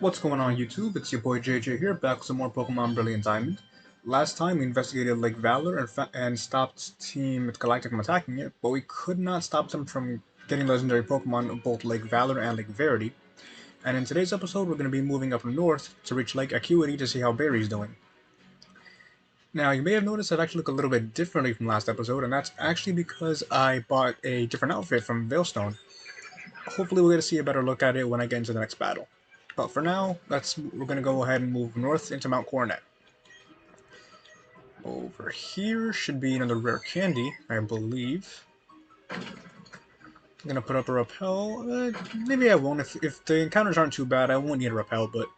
What's going on YouTube? It's your boy JJ here, back with some more Pokemon Brilliant Diamond. Last time we investigated Lake Valor and stopped Team Galactic from attacking it, but we could not stop them from getting legendary Pokemon of both Lake Valor and Lake Verity. And in today's episode we're going to be moving up north to reach Lake Acuity to see how Barry's doing. Now you may have noticed I've actually look a little bit differently from last episode, and that's actually because I bought a different outfit from Veilstone. Hopefully we'll get to see a better look at it when I get into the next battle. But for now, we're going to go ahead and move north into Mount Coronet. Over here should be another rare candy, I believe. I'm going to put up a repel. Maybe I won't. If the encounters aren't too bad, I won't need a repel, but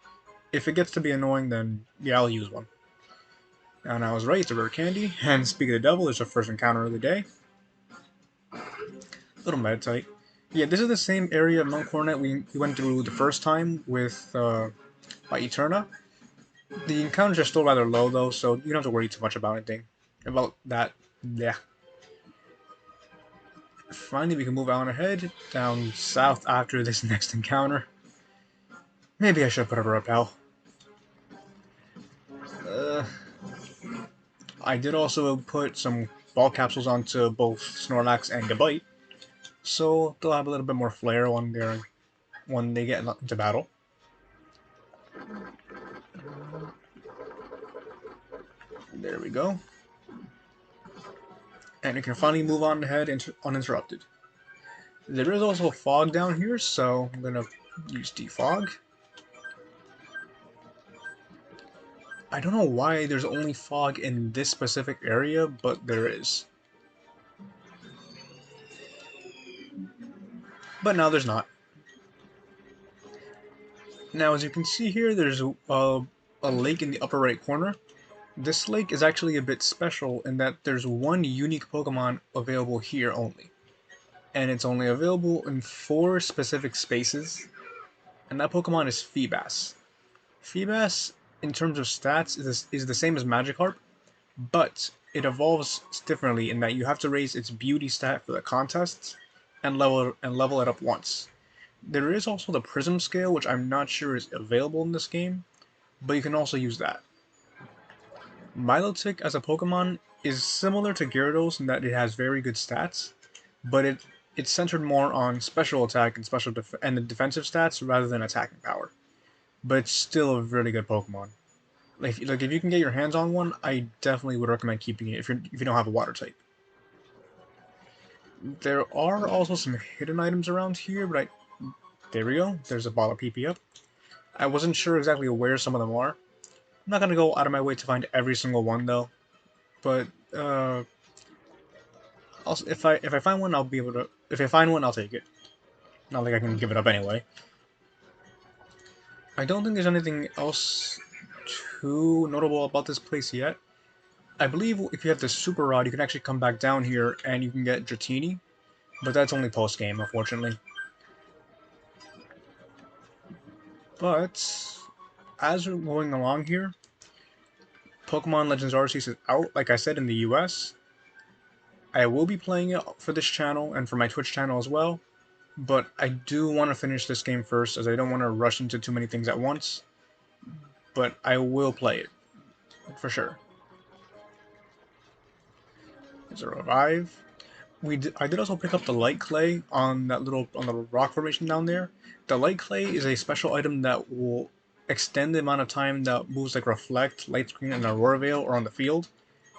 if it gets to be annoying, then yeah, I'll use one. And I was right, it's a rare candy. And speak of the devil, it's our first encounter of the day. Little Meditite. Yeah, this is the same area of Mount Coronet we went through the first time with by Eterna. The encounters are still rather low though, so you don't have to worry too much about anything. About that, yeah. Finally, we can move on ahead, down south after this next encounter. Maybe I should put up a repel. I did also put some ball capsules onto both Snorlax and Gabite, so they'll have a little bit more flair when they get into battle. There we go. And we can finally move on ahead uninterrupted. There is also fog down here, so I'm going to use defog. I don't know why there's only fog in this specific area, but there is. But now there's not. Now as you can see here, there's a lake in the upper right corner. This lake is actually a bit special in that there's one unique Pokemon available here only. And it's only available in 4 specific spaces, and that Pokemon is Feebas. Feebas, in terms of stats, is the same as Magikarp, but it evolves differently in that you have to raise its beauty stat for the contests and level it up once. There is also the Prism scale, which I'm not sure is available in this game, but you can also use that. Milotic as a Pokemon is similar to Gyarados in that it has very good stats, but it's centered more on special attack and and the defensive stats rather than attacking power. But it's still a really good Pokemon. Like if you can get your hands on one, I definitely would recommend keeping it if you don't have a water type. There are also some hidden items around here, but there we go. There's a bottle of PP up. I wasn't sure exactly where some of them are. I'm not gonna go out of my way to find every single one though, but if I find one, I'll be able to. If I find one, I'll take it. Not like I can give it up anyway. I don't think there's anything else too notable about this place yet. I believe if you have the Super Rod, you can actually come back down here and you can get Dratini, but that's only post-game, unfortunately. But as we're going along here, Pokemon Legends Arceus is out, like I said, in the US. I will be playing it for this channel and for my Twitch channel as well, but I do want to finish this game first as I don't want to rush into too many things at once. But I will play it, for sure. There's a revive. I did also pick up the light clay on the rock formation down there. The light clay is a special item that will extend the amount of time that moves like Reflect, Light Screen, and Aurora Veil are on the field.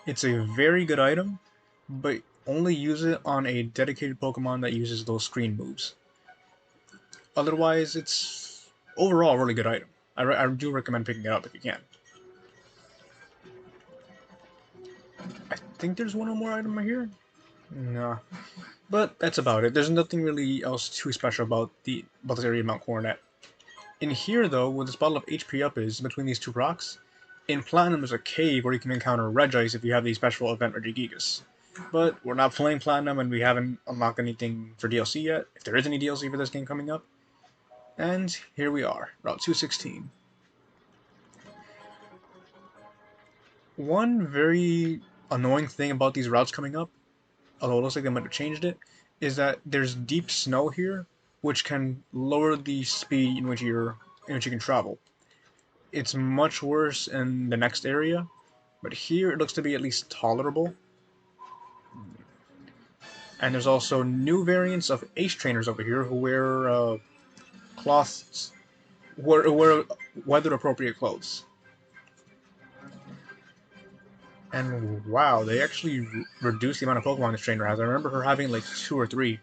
It's a very good item, but only use it on a dedicated Pokemon that uses those screen moves. Otherwise, it's overall a really good item. I do recommend picking it up if you can. I think there's one more item right here. No. But that's about it. There's nothing really else too special about this area of Mount Coronet. In here, though, where this bottle of HP up is, between these 2 rocks, in Platinum there's a cave where you can encounter Regice if you have the special event Regigigas. But we're not playing Platinum and we haven't unlocked anything for DLC yet, if there is any DLC for this game coming up. And here we are, Route 216. One very annoying thing about these routes coming up, although it looks like they might have changed it, is that there's deep snow here, which can lower the speed in which you're in which you can travel. It's much worse in the next area, but here it looks to be at least tolerable. And there's also new variants of ace trainers over here who wear cloths, wear weather appropriate clothes. And wow, they actually reduced the amount of Pokemon this trainer has. I remember her having like 2 or 3.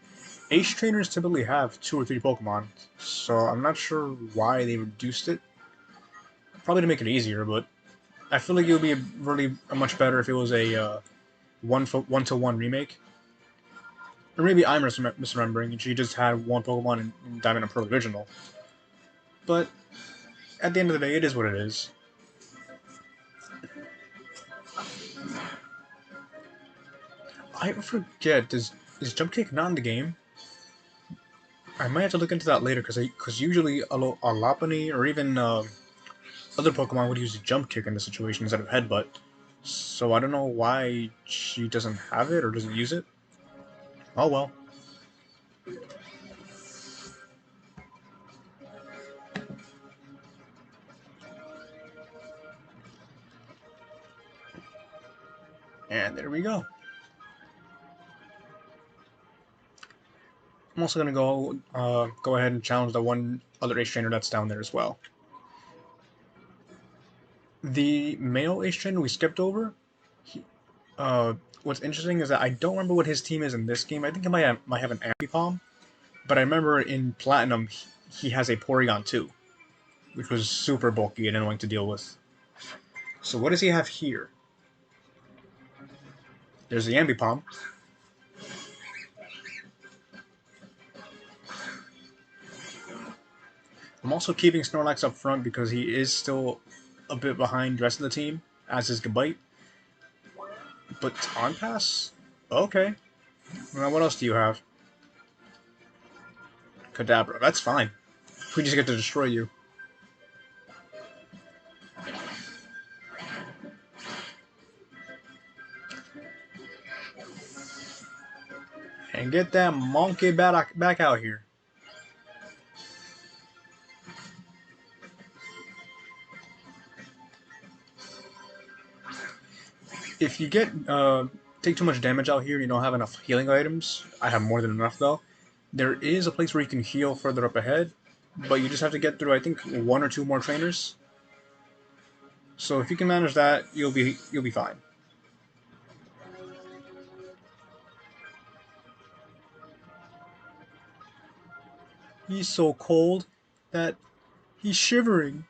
Ace trainers typically have 2 or 3 Pokemon, so I'm not sure why they reduced it. Probably to make it easier, but I feel like it would be really much better if it was a one-to-one remake. Or maybe I'm misremembering and she just had one Pokemon in Diamond and Pearl original. But at the end of the day, it is what it is. I forget, is Jump Kick not in the game? I might have to look into that later, because usually a Lopunny or even other Pokemon would use a Jump Kick in this situation instead of Headbutt. So I don't know why she doesn't have it or doesn't use it. Oh well. And there we go. I'm also gonna go ahead and challenge the one other ace trainer that's down there as well. The male ace trainer we skipped over. He, what's interesting is that I don't remember what his team is in this game. I think he might have an Ambipom, but I remember in Platinum he has a Porygon too, which was super bulky and annoying to deal with. So what does he have here? There's the Ambipom. I'm also keeping Snorlax up front because he is still a bit behind the rest of the team, as is Gabite. But Taunt Pass? Okay. Well, what else do you have? Kadabra. That's fine. We just get to destroy you. And get that monkey back out here. If you take too much damage out here and you don't have enough healing items, I have more than enough though, there is a place where you can heal further up ahead, but you just have to get through, I think, 1 or 2 more trainers. So if you can manage that, you'll be fine. He's so cold that he's shivering.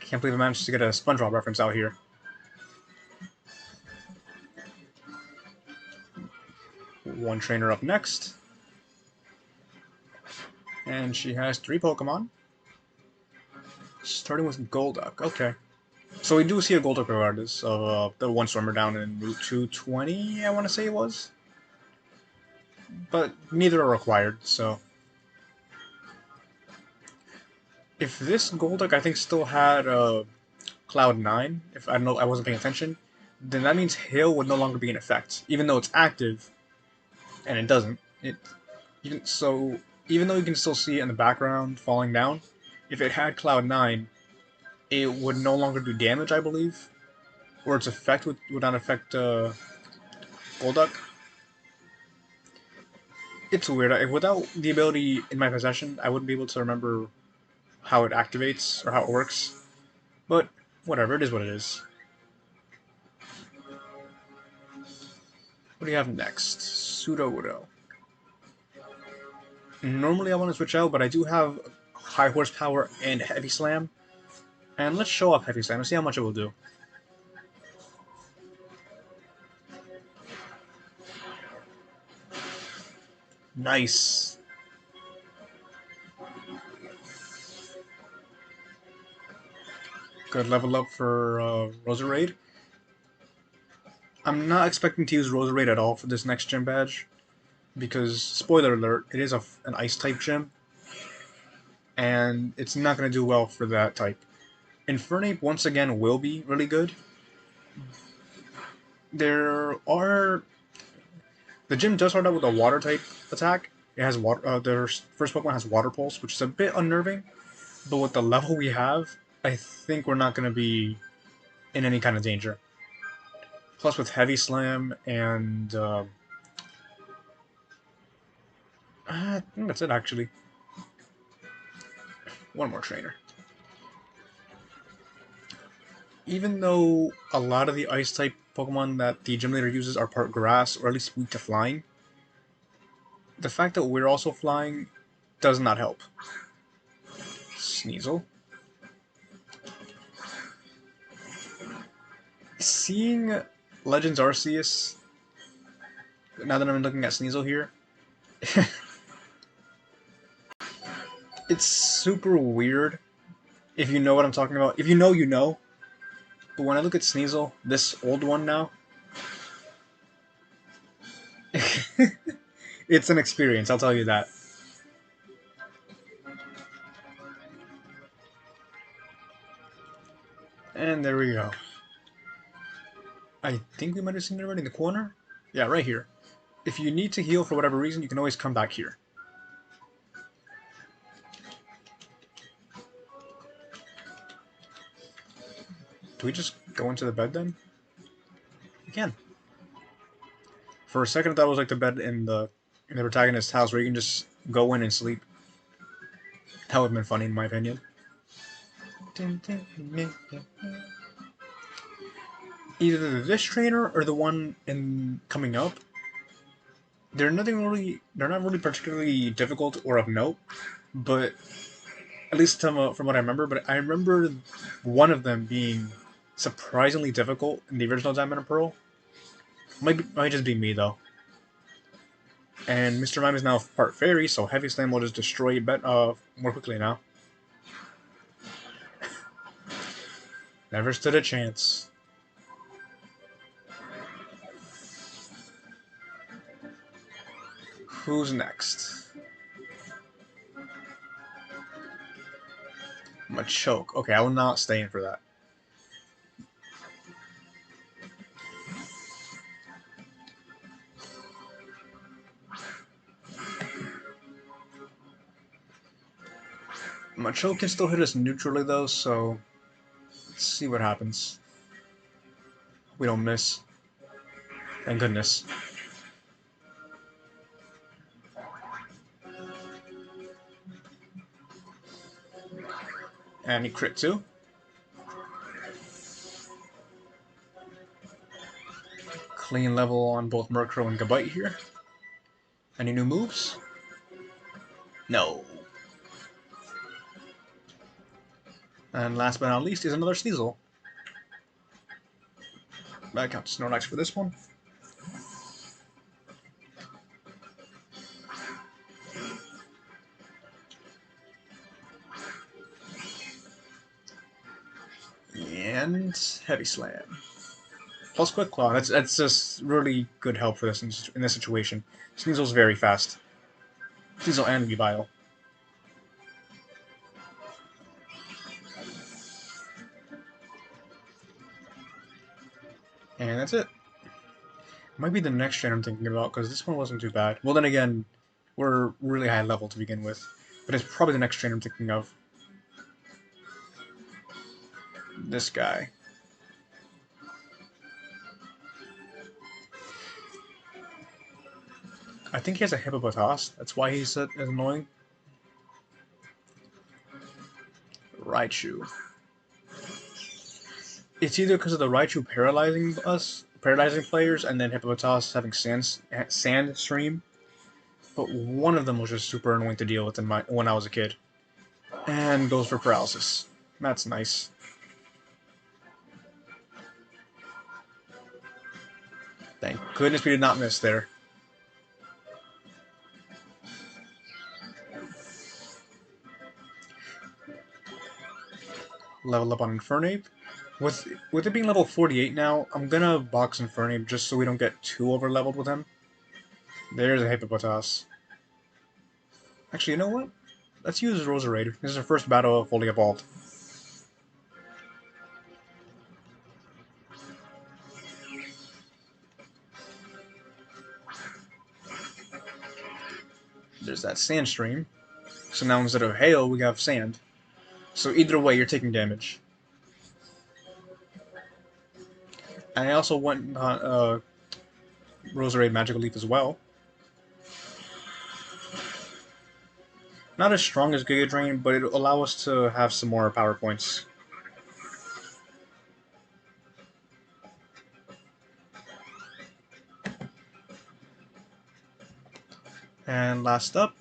Can't believe I managed to get a SpongeBob reference out here. One trainer up next. And she has 3 Pokemon. Starting with Golduck. Okay. So we do see a Golduck regardless of the one swimmer down in Route 220, I want to say it was. But neither are required, so... If this Golduck, I think, still had Cloud 9, if I wasn't paying attention, then that means Hail would no longer be in effect, even though it's active, and it doesn't. Even though you can still see it in the background falling down, if it had Cloud 9, it would no longer do damage, I believe, or its effect would not affect Golduck. It's weird. Without the ability in my possession, I wouldn't be able to remember how it activates or how it works. But whatever, it is what it is. What do you have next? Sudowoodo. Normally I want to switch out, but I do have high horsepower and heavy slam. And let's show off heavy slam and see how much it will do. Nice. Good level up for Roserade. I'm not expecting to use Roserade at all for this next gym badge, because, spoiler alert, it is an Ice-type gym, and it's not going to do well for that type. Infernape, once again, will be really good. The gym does start out with a Water-type attack, It has water. Their first Pokemon has Water Pulse, which is a bit unnerving. But with the level we have, I think we're not going to be in any kind of danger. Plus, with Heavy Slam and I think that's it actually. One more trainer. Even though a lot of the Ice type Pokemon that the Gym Leader uses are part Grass, or at least weak to flying, the fact that we're also flying does not help. Sneasel. Seeing Legends Arceus, now that I'm looking at Sneasel here, it's super weird if you know what I'm talking about. If you know, you know. But when I look at Sneasel, this old one now, it's an experience, I'll tell you that. And there we go. I think we might have seen it already in the corner. Yeah, right here. If you need to heal for whatever reason, you can always come back here. Do we just go into the bed then? We can. For a second, I thought it was like the bed in the protagonist's house where you can just go in and sleep. That would have been funny, in my opinion. Either this trainer or the one in coming up, they're not really particularly difficult or of note, but at least from what I remember. But I remember one of them being surprisingly difficult in the original Diamond and Pearl. Might just be me though. And Mr. Mime is now part fairy, so Heavy Slam will just destroy more quickly now. Never stood a chance. Who's next? Machoke. Okay, I will not stay in for that. Machoke can still hit us neutrally though, so let's see what happens. We don't miss. Thank goodness. And he crit too. Clean level on both Murkrow and Gabite here. Any new moves? No. And last but not least is another Sneasel. Back out to Snorlax for this one. And Heavy Slam. Plus Quick Claw. That's just really good help for this in this situation. Sneasel's very fast. Sneasel and Weavile. And that's it. Might be the next trainer I'm thinking about, because this one wasn't too bad. Well, then again, we're really high level to begin with. But it's probably the next trainer I'm thinking of. This guy. I think he has a Hippopotas. That's why he's annoying. Raichu. It's either because of the Raichu paralyzing players, and then Hippopotas having sand stream. But one of them was just super annoying to deal with when I was a kid. And goes for paralysis. That's nice. Thank goodness we did not miss there. Level up on Infernape. With it being level 48 now, I'm gonna box Infernape just so we don't get too over-leveled with him. There's a Hippopotas. Actually, you know what? Let's use Roserade. This is our first battle fully evolved. there's that sand stream. So now instead of hail, we have sand. So either way, you're taking damage. And I also went on Roserade Magical Leaf as well. Not as strong as Giga Drain, but it'll allow us to have some more power points. And last up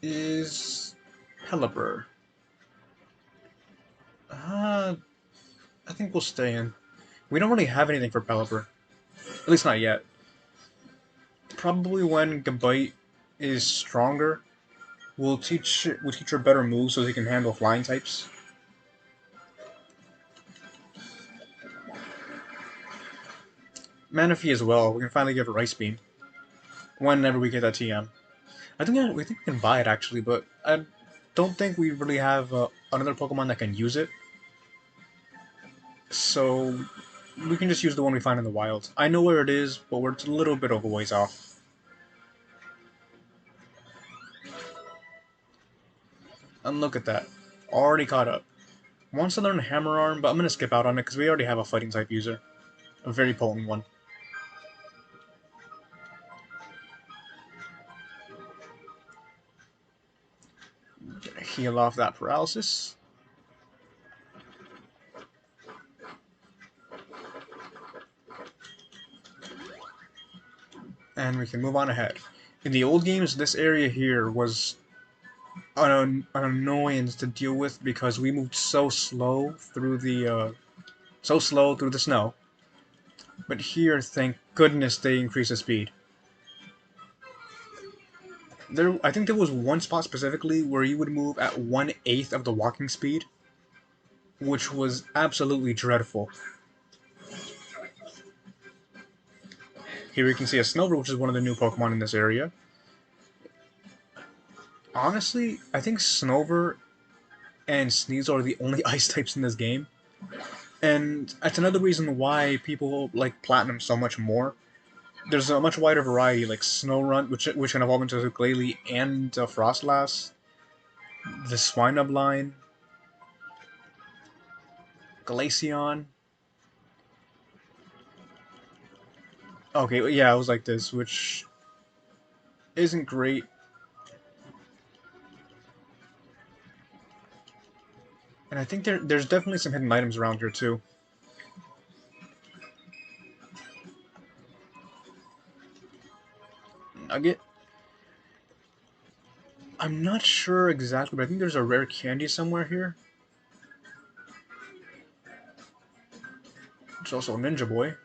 is Pelipper. I think we'll stay in. We don't really have anything for Pelipper. At least not yet. Probably when Gabite is stronger, we'll teach her better moves so he can handle flying types. Manaphy as well. We can finally give her Ice Beam whenever we get that TM. I think we can buy it actually, but I don't think we really have another Pokemon that can use it. So we can just use the one we find in the wild. I know where it is, but we're a little bit of a ways off. And look at that. Already caught up. Wants to learn Hammer Arm, but I'm going to skip out on it because we already have a fighting type user. A very potent one. Gonna heal off that paralysis. And we can move on ahead. In the old games, this area here was an annoyance to deal with because we moved so slow through the snow. But here, thank goodness, they increased the speed. I think there was one spot specifically where you would move at 1/8 of the walking speed, which was absolutely dreadful. Here we can see a Snover, which is one of the new Pokemon in this area. Honestly, I think Snover and Sneasel are the only ice types in this game. And that's another reason why people like Platinum so much more. There's a much wider variety, like Snorunt, which can evolve into Glalie and Frostlass. The Swinub line. Glaceon. Okay, yeah, it was like this, which isn't great. And I think there's definitely some hidden items around here, too. Nugget? I'm not sure exactly, but I think there's a rare candy somewhere here. There's also a Ninja Boy.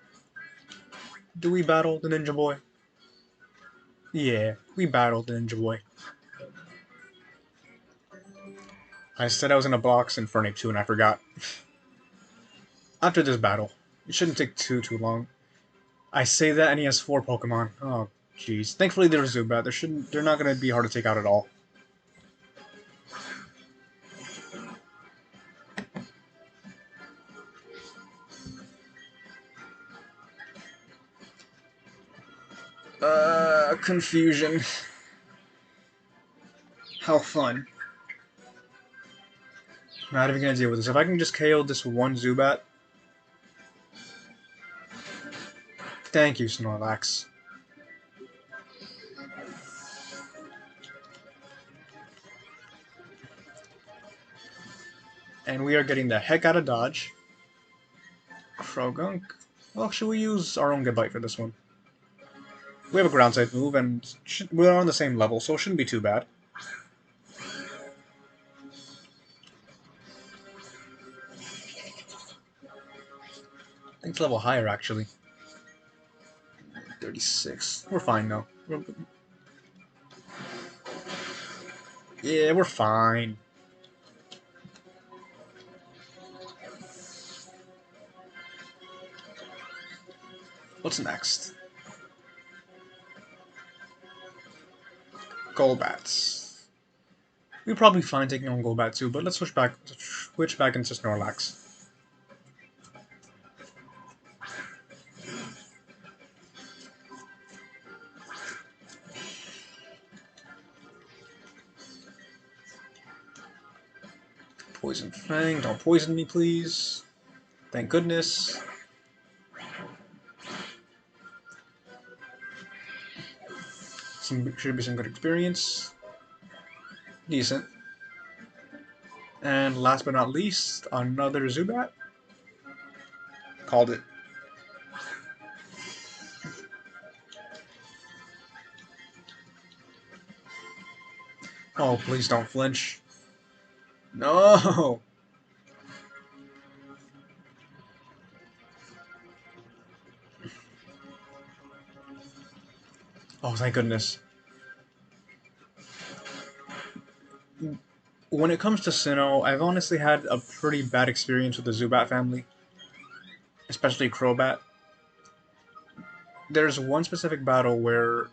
Do we battle the Ninja Boy? Yeah, we battled the Ninja Boy. I said I was in a box in Fernape 2 and I forgot. After this battle, it shouldn't take too long. I say that and he has 4 Pokemon. Oh, jeez. Thankfully there's Zubat. They're not gonna be hard to take out at all. Confusion. How fun. Not even gonna deal with this. If I can just KO this one Zubat. Thank you, Snorlax. And we are getting the heck out of dodge. Krogunk. Well, should we use our own Gabite for this one? We have a ground type move, and we're on the same level, so it shouldn't be too bad. I think it's level higher, actually. 36. We're fine, though. Yeah, we're fine. What's next? Golbats. We'd probably fine taking on Golbat too, but let's switch back into Snorlax. Poison Fang, don't poison me, please. Thank goodness. Should be some good experience. Decent. And last but not least, another Zubat. Called it. Oh, please don't flinch. No! Oh, thank goodness. When it comes to Sinnoh, I've honestly had a pretty bad experience with the Zubat family. Especially Crobat. There's one specific battle where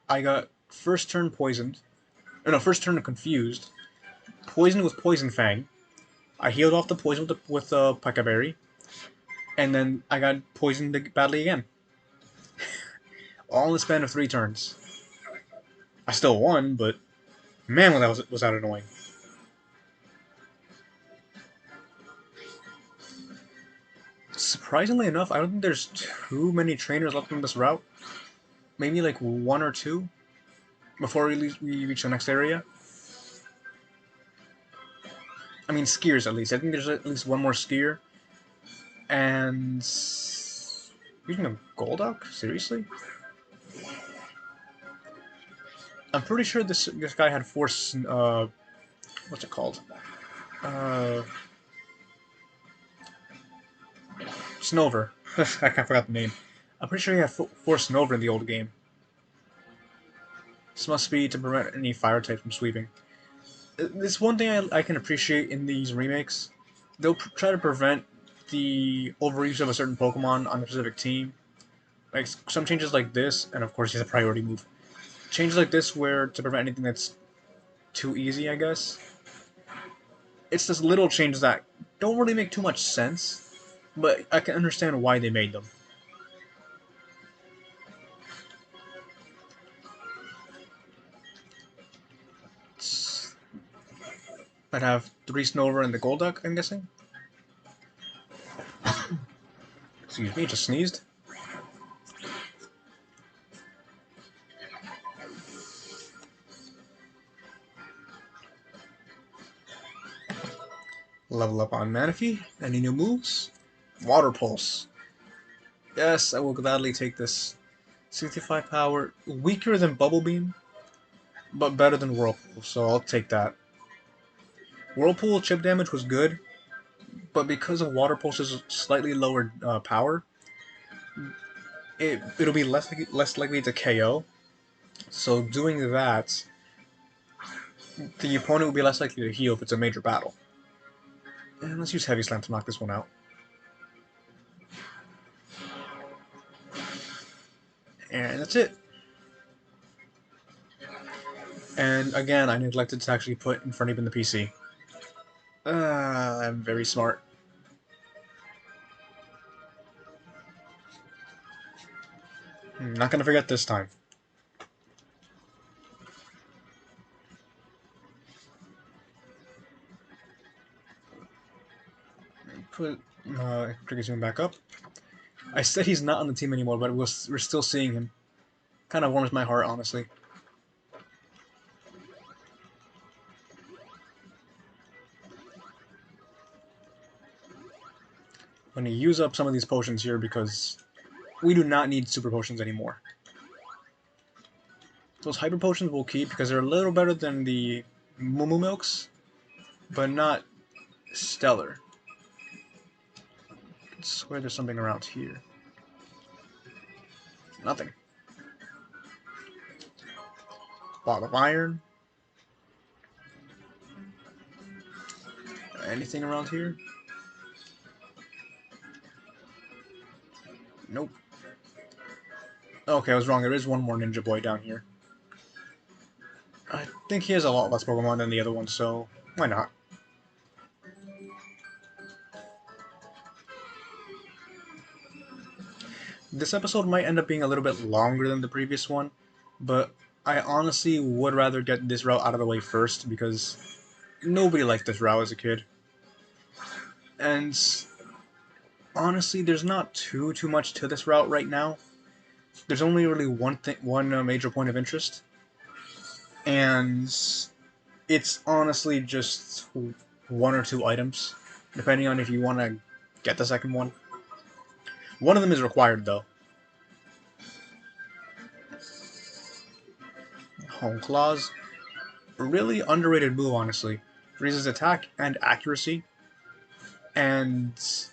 I got first turn poisoned. No, first turn confused. Poisoned with Poison Fang. I healed off the poison with the Pekka Berry. And then I got poisoned badly again. All in the span of 3 turns. I still won, but man, was that annoying. Surprisingly enough, I don't think there's too many trainers left on this route. Maybe like 1 or 2 before we reach the next area. I mean, skiers at least. I think there's at least 1 more skier. And using a Golduck? Seriously? I'm pretty sure this guy had 4. What's it called? Snover. I forgot the name. I'm pretty sure he had 4 Snover in the old game. This must be to prevent any fire type from sweeping. This one thing I can appreciate in these remakes. They'll try to prevent the overuse of a certain Pokemon on a specific team. Like some changes like this, and of course he's a priority move. Changes like this where to prevent anything that's too easy, I guess. It's just little changes that don't really make too much sense, but I can understand why they made them. I'd have 3 Snover and the Golduck, I'm guessing. Excuse me, just sneezed. Level up on Manaphy. Any new moves? Water Pulse. Yes, I will gladly take this. 65 power, weaker than Bubble Beam, but better than Whirlpool, so I'll take that. Whirlpool chip damage was good, but because of Water Pulse's slightly lower power, it'll be less likely to KO. So doing that, the opponent will be less likely to heal if it's a major battle. And let's use Heavy Slam to knock this one out. And that's it. And again, I neglected to actually put in front of the PC. I'm very smart. I'm not gonna forget this time. Put Triggerzoom back up. I said he's not on the team anymore, but we're still seeing him. Kind of warms my heart, honestly. I'm going to use up some of these potions here because we do not need super potions anymore. Those hyper potions we'll keep because they're a little better than the Moo Milks, but not stellar. I swear there's something around here. Nothing. Ball of Iron. Anything around here? Nope. Okay, I was wrong. There is one more Ninja Boy down here. I think he has a lot less Pokemon than the other one, so why not? This episode might end up being a little bit longer than the previous one, but I honestly would rather get this route out of the way first because Nobody liked this route as a kid. And honestly, there's not too much to this route right now. There's only really one major point of interest, and it's honestly just one or two items, depending on if you want to get the second one. One of them is required, though. Home Claws. Really underrated move, honestly. Raises attack and accuracy, and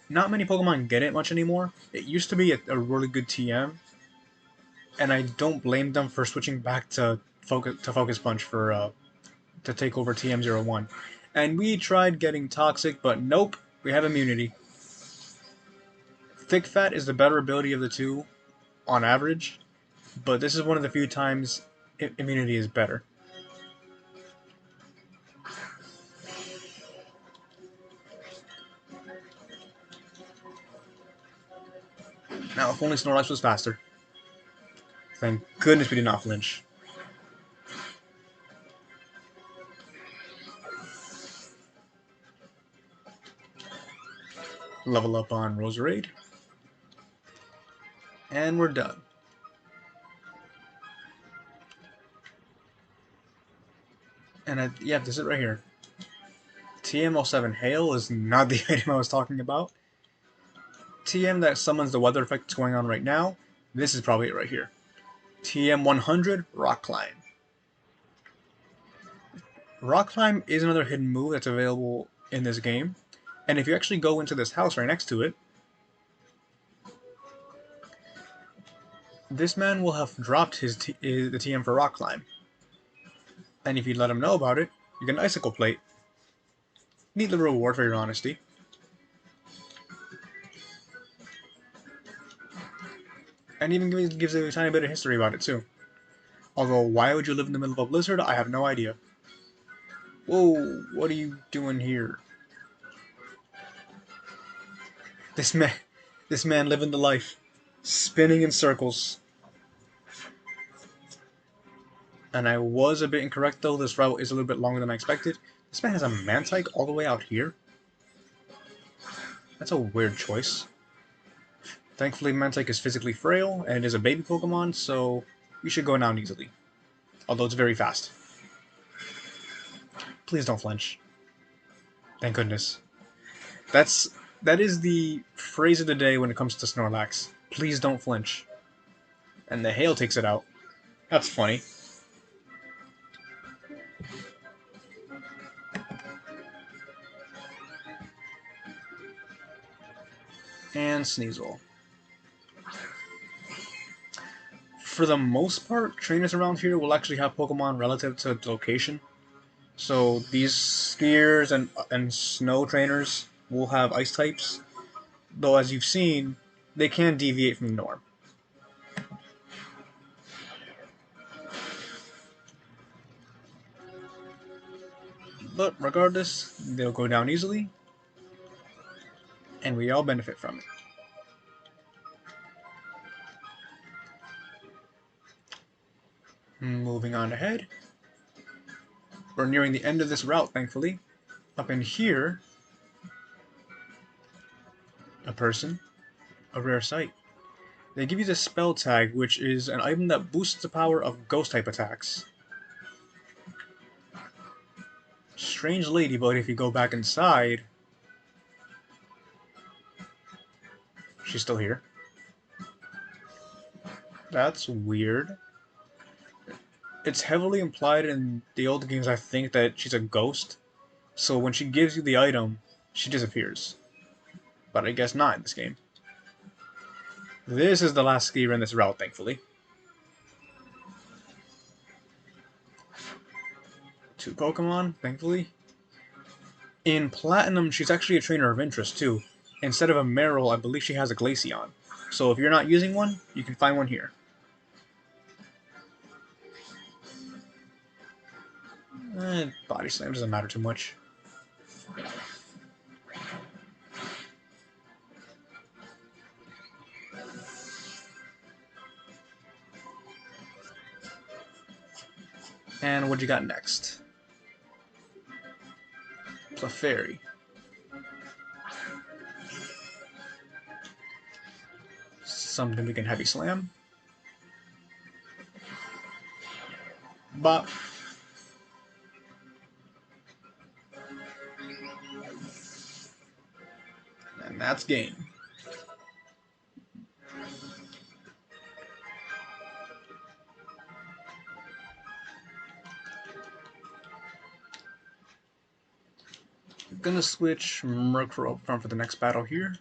not many Pokemon get it much anymore. It used to be a really good TM, and I don't blame them for switching back to Focus Punch for to take over Tm01. And we tried getting Toxic, but nope, we have immunity. Thick Fat is the better ability of the two, on average, but this is one of the few times immunity is better. Now, if only Snorlax was faster. Thank goodness we did not flinch. Level up on Roserade. And we're done. And yeah, this is it right here. Tm07 Hail is not the item I was talking about. TM that summons the weather effect that's going on right now, this is probably it right here. TM100 Rock Climb. Rock Climb is another hidden move that's available in this game, and if you actually go into this house right next to it, this man will have dropped the TM for Rock Climb. And if you let him know about it, you get an Icicle Plate. Neat little reward for your honesty. And even gives a tiny bit of history about it too. Although, why would you live in the middle of a blizzard? I have no idea. Whoa, what are you doing here? This man living the life. Spinning in circles. And I was a bit incorrect though, this route is a little bit longer than I expected. This man has a Mantike all the way out here? That's a weird choice. Thankfully, Mantike is physically frail, and it is a baby Pokemon, so we should go down easily. Although it's very fast. Please don't flinch. Thank goodness. That is the phrase of the day when it comes to Snorlax. Please don't flinch. And the Hail takes it out. That's funny. And Sneasel. For the most part, trainers around here will actually have Pokemon relative to location. So these skiers and snow trainers will have ice types, though as you've seen, they can deviate from the norm. But regardless, they'll go down easily, and we all benefit from it. Moving on ahead. We're nearing the end of this route, thankfully. Up in here, a person, a rare sight. They give you the Spell Tag, which is an item that boosts the power of Ghost-type attacks. Strange lady, but if you go back inside, she's still here. That's weird. It's heavily implied in the old games, I think, that she's a ghost. So when she gives you the item, she disappears. But I guess not in this game. This is the last skier in this route, thankfully. 2 Pokemon, thankfully. In Platinum, she's actually a trainer of interest, too. Instead of a Marill, I believe she has a Glaceon. So if you're not using one, you can find one here. Body Slam doesn't matter too much. And what you got next? Clefairy. Something we can heavy slam. Bop. And that's game. I'm gonna switch Murkrow up front for the next battle here.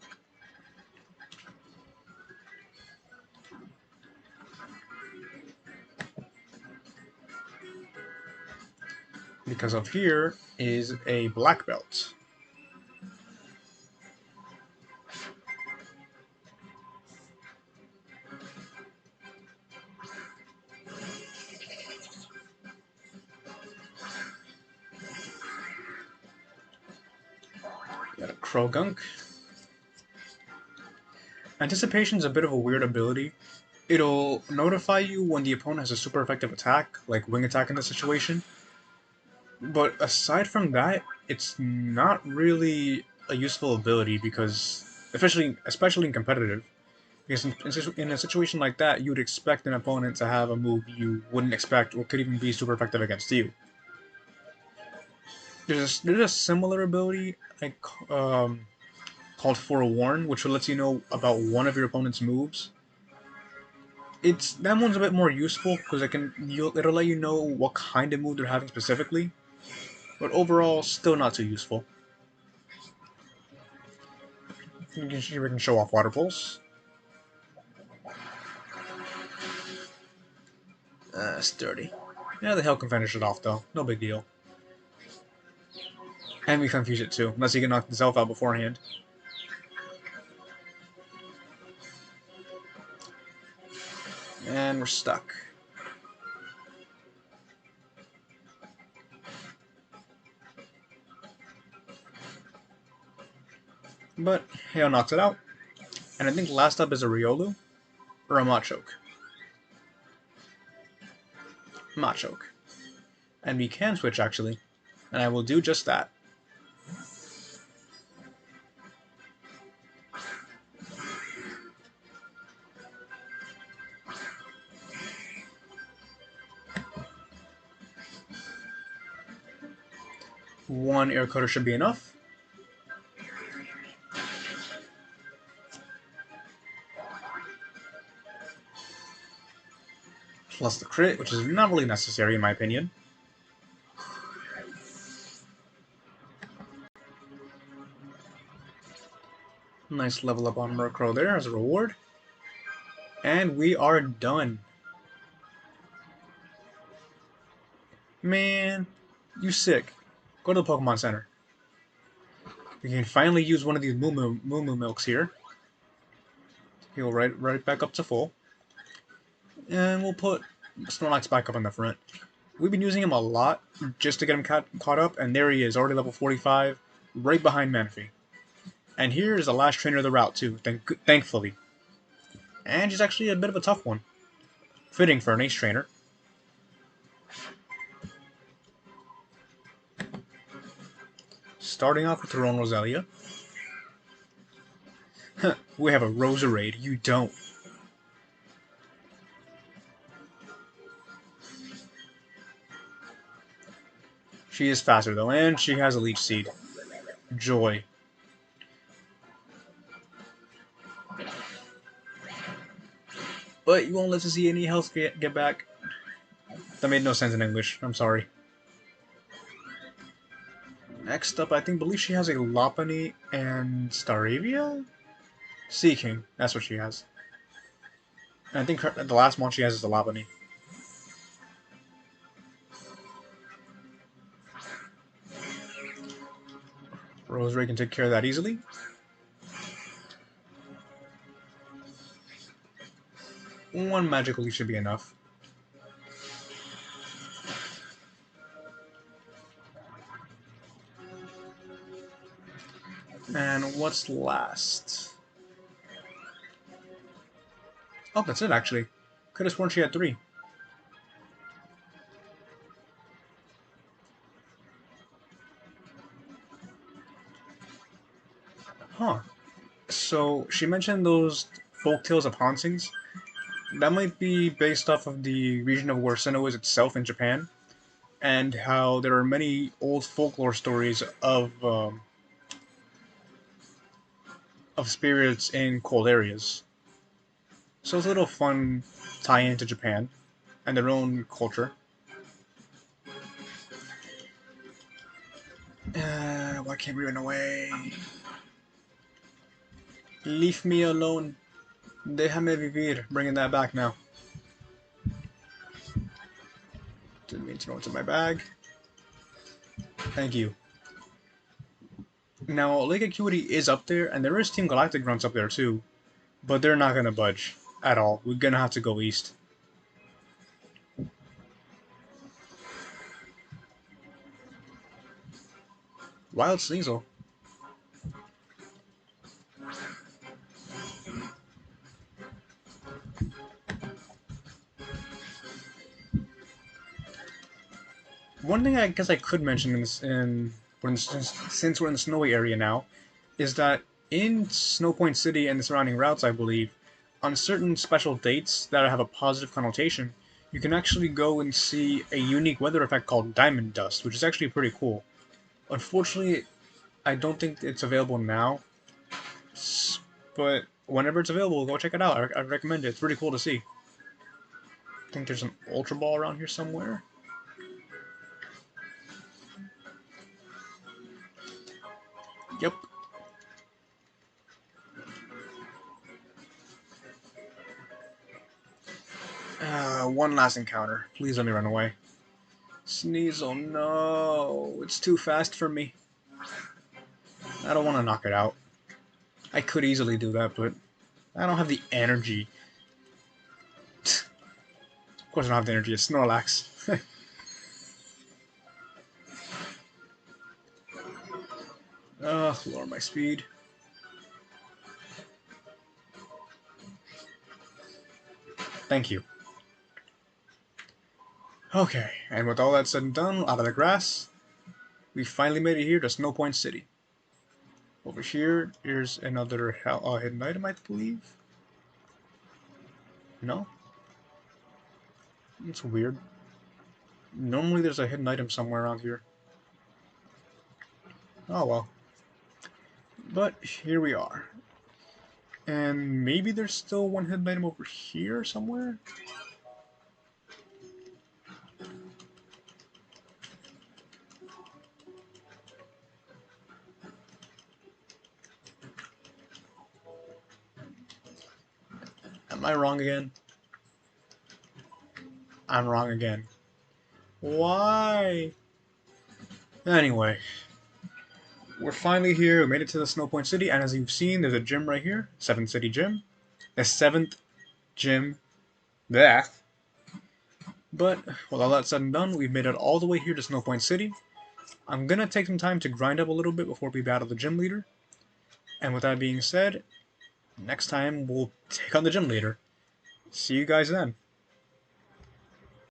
Because up here is a black belt. Got a Krogunk. Anticipation is a bit of a weird ability. It'll notify you when the opponent has a super effective attack, like Wing Attack in this situation. But aside from that, it's not really a useful ability because, especially in competitive, because in a situation like that, you'd expect an opponent to have a move you wouldn't expect or could even be super effective against you. There's a similar ability like called Forewarn, which will let you know about one of your opponent's moves. That one's a bit more useful because it'll let you know what kind of move they're having specifically, but overall, still not too useful. We can show off Water Pulse. Sturdy. Yeah, the Hail can finish it off though. No big deal. And we confuse it too, unless he can knock himself out beforehand. And we're stuck. But Hail knocks it out. And I think last up is a Riolu or a Machoke. Machoke. And we can switch actually. And I will do just that. One Air Cutter should be enough. Plus the crit, which is not really necessary in my opinion. Nice level up on Murkrow there as a reward. And we are done. Man, you sick. Go to the Pokemon Center. We can finally use one of these Moo Moo Milks here. He'll right back up to full. And we'll put Snorlax back up on the front. We've been using him a lot just to get him caught up, and there he is, already level 45, right behind Manphy. And here is the last trainer of the route, too, thankfully. And she's actually a bit of a tough one. Fitting for an ace trainer. Starting off with her own Roselia. We have a Roserade, you don't. She is faster though, and she has a Leech Seed. Joy. But you won't let to see any health get back. That made no sense in English, I'm sorry. Next up, believe she has a Lopunny and Staravia? Seaking, that's what she has. And I think the last one she has is the Lopunny. Roserade can take care of that easily. One Magical Leaf should be enough. And what's last? Oh, that's it actually. Could have sworn she had 3. Huh. So she mentioned those folk tales of hauntings. That might be based off of the region of where Sinnoh is itself in Japan, and how there are many old folklore stories of spirits in cold areas. So it's a little fun tie into Japan and their own culture. Why can't we run away? Leave me alone. Déjame vivir. Bringing that back now. Didn't mean to throw it in my bag. Thank you. Now, Lake Acuity is up there, and there is Team Galactic grunts up there too, but they're not gonna budge at all. We're gonna have to go east. Wild Sneasel. One thing I guess I could mention since we're in the snowy area now, is that in Snowpoint City and the surrounding routes, I believe, on certain special dates that have a positive connotation, you can actually go and see a unique weather effect called Diamond Dust, which is actually pretty cool. Unfortunately, I don't think it's available now, but whenever it's available, go check it out. I recommend it. It's pretty cool to see. I think there's an Ultra Ball around here somewhere. Yep. One last encounter. Please let me run away. Sneasel, no. It's too fast for me. I don't want to knock it out. I could easily do that, but I don't have the energy. Of course I don't have the energy. It's Snorlax. Lower my speed. Thank you. Okay, and with all that said and done, out of the grass, we finally made it here to Snowpoint City. Over here, here's another hidden item, I believe. No? It's weird. Normally there's a hidden item somewhere around here. Oh well. But here we are. And maybe there's still one hidden item over here somewhere? Am I wrong again? I'm wrong again. Why? Anyway, we're finally here. We made it to the Snowpoint City, and as you've seen, there's a gym right here, 7th City Gym. The 7th gym. Blech. But with all that said and done, we've made it all the way here to Snowpoint City. I'm gonna take some time to grind up a little bit before we battle the gym leader. And with that being said, next time we'll take on the gym leader. See you guys then.